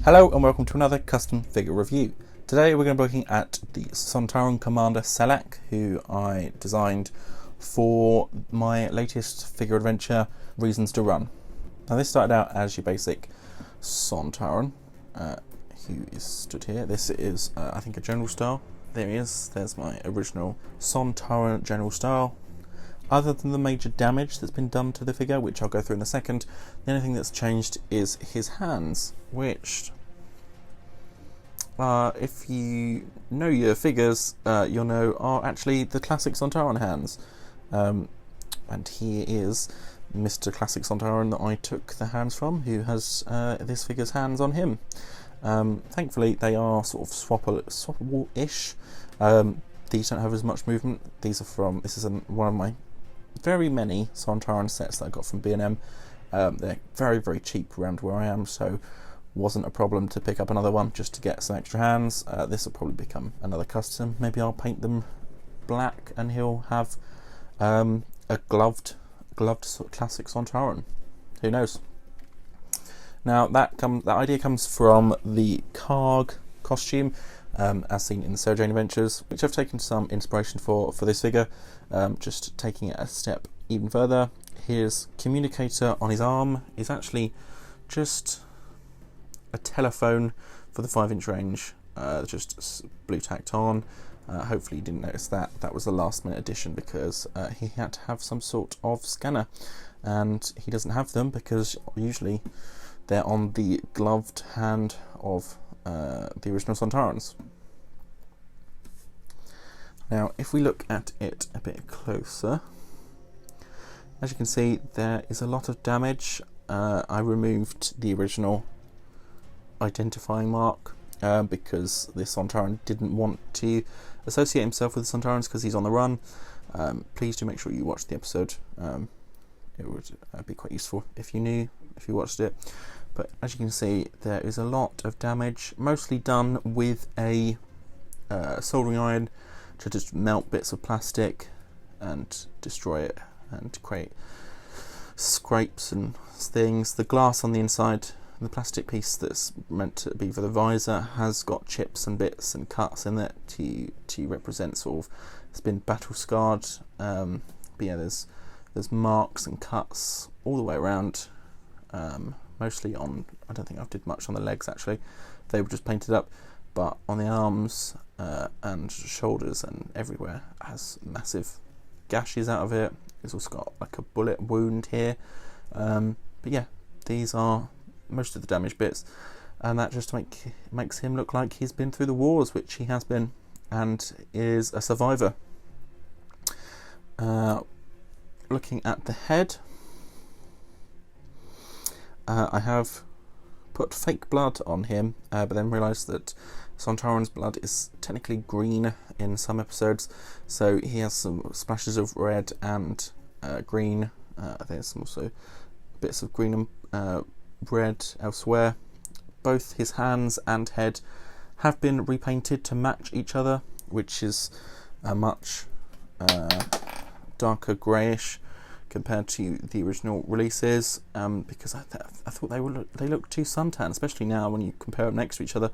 Hello and welcome to another custom figure review. Today we're going to be looking at the Sontaran Commander Selak, who I designed for my latest figure adventure, Reasons to Run. Now this started out as your basic Sontaran, who is stood here. This is I think a general style. There he is, there's my original Sontaran general style. Other than the major damage that's been done to the figure, which I'll go through in a second, the only thing that's changed is his hands, which, if you know your figures, you'll know are actually the classic Sontaran hands. And here is Mr. Classic Sontaran that I took the hands from, who has this figure's hands on him. Thankfully, they are sort of swappable-ish. These don't have as much movement. This is one of my very many Sontaran sets that I got from B&M. They're very, very cheap around where I am, so wasn't a problem to pick up another one just to get some extra hands. This will probably become another custom. Maybe I'll paint them black and he'll have a gloved sort of classic Sontaran. Who knows? Now that idea comes from the Karg costume, as seen in the Sarah Jane Adventures, which I've taken some inspiration for this figure. Just taking it a step even further, his communicator on his arm is actually just a telephone for the 5-inch range, just blue tacked on. Hopefully you didn't notice that. That was a last minute addition because he had to have some sort of scanner, and he doesn't have them because usually they're on the gloved hand of the original Sontarans. Now if we look at it a bit closer, as you can see there is a lot of damage. I removed the original identifying mark because the Sontaran didn't want to associate himself with the Sontarans because he's on the run. Please do make sure you watch the episode. It would be quite useful if you watched it. But as you can see, there is a lot of damage, mostly done with a soldering iron to just melt bits of plastic and destroy it and create scrapes and things. The glass on the inside, the plastic piece that's meant to be for the visor, has got chips and bits and cuts in it to represent sort of it's been battle scarred. But yeah, there's marks and cuts all the way around. Mostly on, I don't think I did much on the legs actually. They were just painted up, but on the arms and shoulders and everywhere has massive gashes out of it. It's also got like a bullet wound here. But yeah, these are most of the damaged bits, and that just makes him look like he's been through the wars, which he has been, and is a survivor. Looking at the head, I have put fake blood on him, but then realised that Sontaran's blood is technically green in some episodes, so he has some splashes of red and green. There's also bits of green and red elsewhere. Both his hands and head have been repainted to match each other, which is a much darker greyish compared to the original releases, because I thought they looked too suntanned, especially now when you compare them next to each other.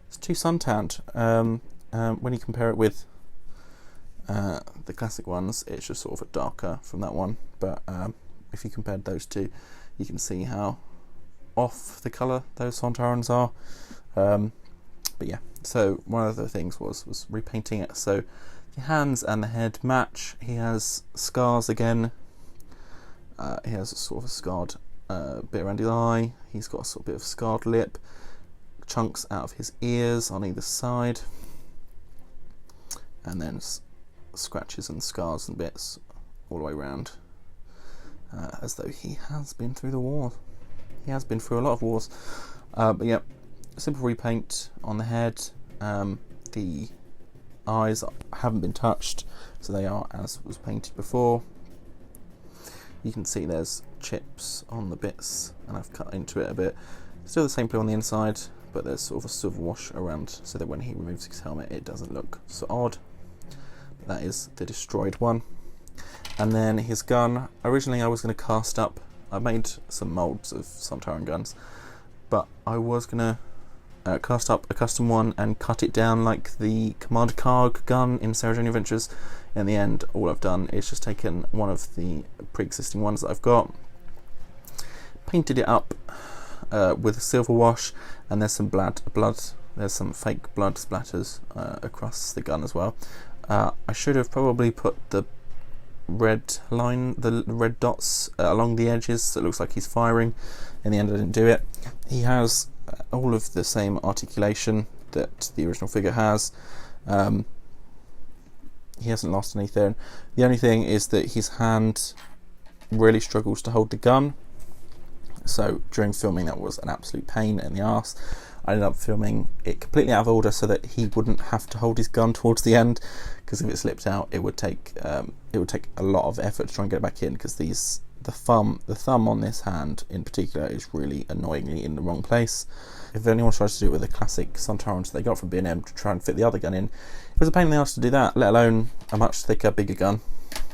It's too suntanned. When you compare it with the classic ones, it's just sort of a darker from that one. But if you compared those two, you can see how off the colour those Sontarans are. But yeah, so one of the things was repainting it so the hands and the head match. He has scars again. He has a sort of a scarred bit around his eye. He's got a sort of bit of scarred lip, chunks out of his ears on either side, and then scratches and scars and bits all the way around, as though he has been through the war. He has been through a lot of wars. But yeah, simple repaint on the head. The eyes haven't been touched, so they are as was painted before. You can see there's chips on the bits, and I've cut into it a bit. Still the same blue on the inside, but there's sort of a silver wash around so that when he removes his helmet it doesn't look so odd. But that is the destroyed one. And then his gun, originally I was going to cast up, I made some moulds of Sontaran guns, but I was going to cast up a custom one and cut it down like the Commander Karg gun in Sarah Jane Adventures. In the end, all I've done is just taken one of the pre-existing ones that I've got, painted it up with a silver wash, and there's some blood. There's some fake blood splatters across the gun as well. I should have probably put the red line, the red dots along the edges, so it looks like he's firing. In the end, I didn't do it. He has all of the same articulation that the original figure has. He hasn't lost anything. The only thing is that his hand really struggles to hold the gun. So during filming, that was an absolute pain in the arse. I ended up filming it completely out of order so that he wouldn't have to hold his gun towards the end, because if it slipped out, it would take a lot of effort to try and get it back in, because the thumb on this hand in particular is really annoyingly in the wrong place. If anyone tries to do it with a classic Sontarans they got from B&M to try and fit the other gun in, it was a pain in the arse to do that, let alone a much thicker, bigger gun.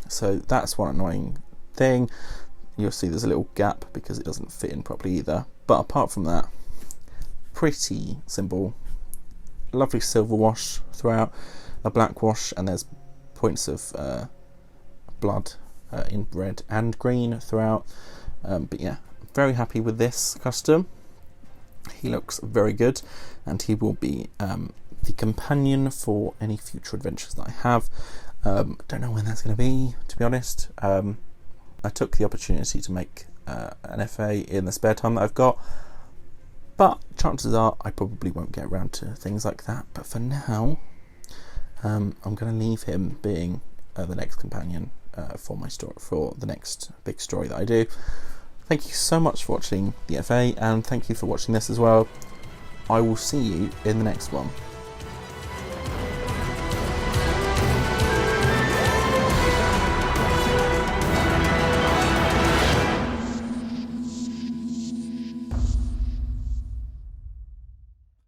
So that's one annoying thing. You'll see there's a little gap because it doesn't fit in properly either. But apart from that, pretty simple. Lovely silver wash throughout, a black wash, and there's points of blood in red and green throughout. But yeah, very happy with this custom. He looks very good, and he will be the companion for any future adventures that I have. Don't know when that's going to be, to be honest. I took the opportunity to make an FA in the spare time that I've got, but chances are I probably won't get around to things like that. But for now, I'm going to leave him being the next companion for my story, for the next big story that I do. Thank you so much for watching the FA, and thank you for watching this as well. I will see you in the next one.